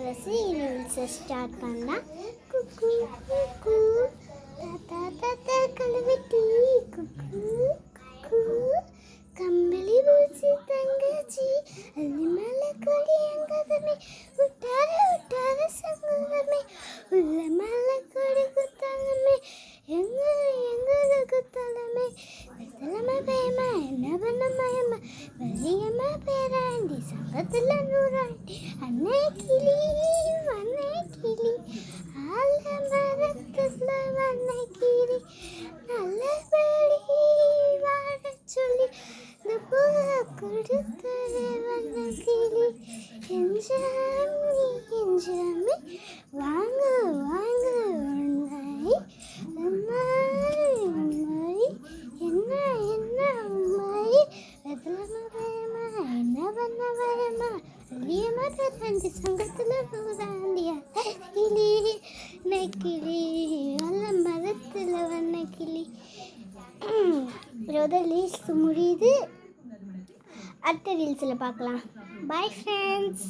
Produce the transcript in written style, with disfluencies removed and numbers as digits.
இளவரசி ரீல்ஸை ஸ்டார்ட் பண்ணா. குக்கு குக்கு தாத்தா தாத்தா கழுவெட்டி குக்கு குக்கு கம்பளி பூச்சி தங்கச்சி அள்ளி மேலே கொடி எங்கதமே விட்டார விட்டார சங்கமே உள்ள மேலே கொடி குத்தாங்கமே எங்களுக்கு தலைமை தலைமை பயமா என்ன பண்ண மயமா வெளியம்மா பேராண்டி சங்கத்தில் நூறாண்டி அன்னை கிளி ஆல மரத்துல வண்ணை கிளி நல்லபடி வாழ சொல்லி இந்த பூ கொடுத்த வண்ணை கிளி எஞ்சாமி வாங்க வாங்க உன்னை உம்மாய் என்ன என்ன உம்மாய் வெதலமா பயமா என்ன பண்ண பயமா வெளியமா பேராண்டி சங்கத்தில் நூறாண்டியா கிளி நெக்கிளி நல்ல மரத்தில் வண்ண கிளி. இதோட ரீல்ஸ் முடியுது. அடுத்த ரீல்ஸில் பார்க்கலாம். Bye friends.